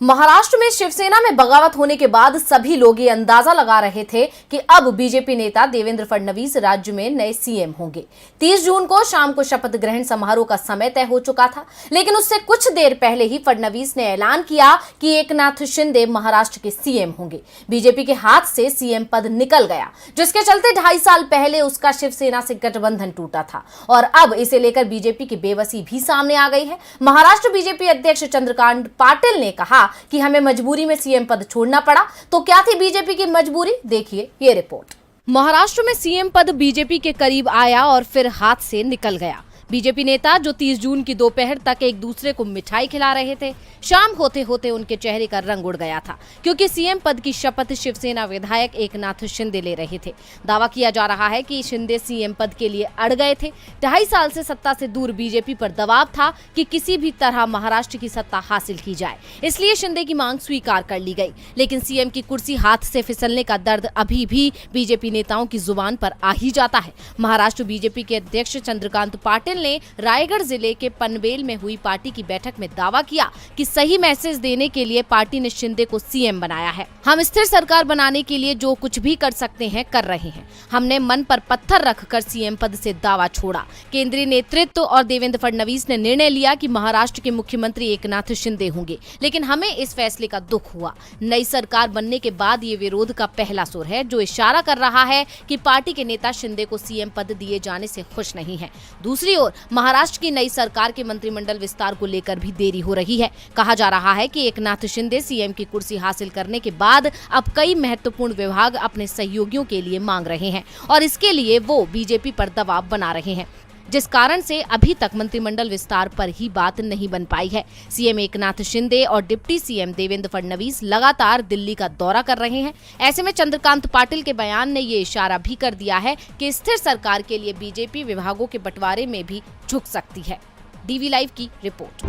महाराष्ट्र में शिवसेना में बगावत होने के बाद सभी लोग ये अंदाजा लगा रहे थे कि अब बीजेपी नेता देवेंद्र फडणवीस राज्य में नए सीएम होंगे। 30 जून को शाम को शपथ ग्रहण समारोह का समय तय हो चुका था, लेकिन उससे कुछ देर पहले ही फडणवीस ने ऐलान किया कि एकनाथ शिंदे महाराष्ट्र के सीएम होंगे। बीजेपी के हाथ से सीएम पद निकल गया, जिसके चलते 2.5 साल पहले उसका शिवसेना से गठबंधन टूटा था और अब इसे लेकर बीजेपी की बेबसी भी सामने आ गई है। महाराष्ट्र बीजेपी अध्यक्ष चंद्रकांत पाटिल ने कहा कि हमें मजबूरी में सीएम पद छोड़ना पड़ा। तो क्या थी बीजेपी की मजबूरी, देखिए ये रिपोर्ट। महाराष्ट्र में सीएम पद बीजेपी के करीब आया और फिर हाथ से निकल गया। बीजेपी नेता जो 30 जून की दोपहर तक एक दूसरे को मिठाई खिला रहे थे, शाम होते होते उनके चेहरे का रंग उड़ गया था, क्योंकि सीएम पद की शपथ शिवसेना विधायक एकनाथ शिंदे ले रहे थे। दावा किया जा रहा है कि शिंदे सीएम पद के लिए अड़ गए थे। 2.5 साल से सत्ता से दूर बीजेपी पर दबाव था कि किसी भी तरह महाराष्ट्र की सत्ता हासिल की जाए, इसलिए शिंदे की मांग स्वीकार कर ली गई। लेकिन सीएम की कुर्सी हाथ से फिसलने का दर्द अभी भी बीजेपी नेताओं की जुबान पर आ ही जाता है। महाराष्ट्र बीजेपी के अध्यक्ष चंद्रकांत पाटिल ने रायगढ़ जिले के पनवेल में हुई पार्टी की बैठक में दावा किया कि सही मैसेज देने के लिए पार्टी ने शिंदे को सीएम बनाया है। हम स्थिर सरकार बनाने के लिए जो कुछ भी कर सकते हैं कर रहे हैं। हमने मन पर पत्थर रखकर सीएम पद से दावा छोड़ा। केंद्रीय नेतृत्व और देवेंद्र फडणवीस ने निर्णय लिया कि महाराष्ट्र के मुख्यमंत्री एकनाथ शिंदे होंगे, लेकिन हमें इस फैसले का दुख हुआ। नई सरकार बनने के बाद ये विरोध का पहला सुर है, जो इशारा कर रहा है कि पार्टी के नेता शिंदे को सीएम पद दिए जाने से खुश नहीं है। दूसरी ओर महाराष्ट्र की नई सरकार के मंत्रिमंडल विस्तार को लेकर भी देरी हो रही है। कहा जा रहा है कि एकनाथ शिंदे सीएम की कुर्सी हासिल करने के बाद अब कई महत्वपूर्ण विभाग अपने सहयोगियों के लिए मांग रहे हैं और इसके लिए वो बीजेपी पर दबाव बना रहे हैं, जिस कारण से अभी तक मंत्रिमंडल विस्तार पर ही बात नहीं बन पाई है। सीएम एकनाथ शिंदे और डिप्टी सीएम देवेंद्र फडणवीस लगातार दिल्ली का दौरा कर रहे हैं। ऐसे में चंद्रकांत पाटिल के बयान ने ये इशारा भी कर दिया है कि स्थिर सरकार के लिए बीजेपी विभागों के बंटवारे में भी झुक सकती है। डीवी लाइव की रिपोर्ट।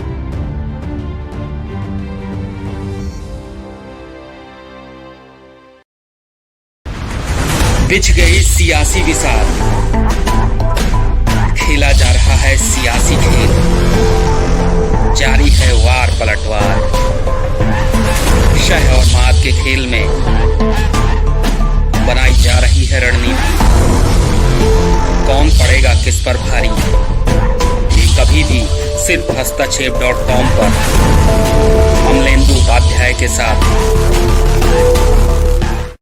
बिछ गई सियासी विसार, खेला जा रहा है सियासी खेल, जारी है वार पलटवार। शह और मात के खेल में बनाई जा रही है रणनीति। कौन पड़ेगा किस पर भारी, ये कभी भी सिर्फ हस्तक्षेप.com पर अमलेंदु उपाध्याय के साथ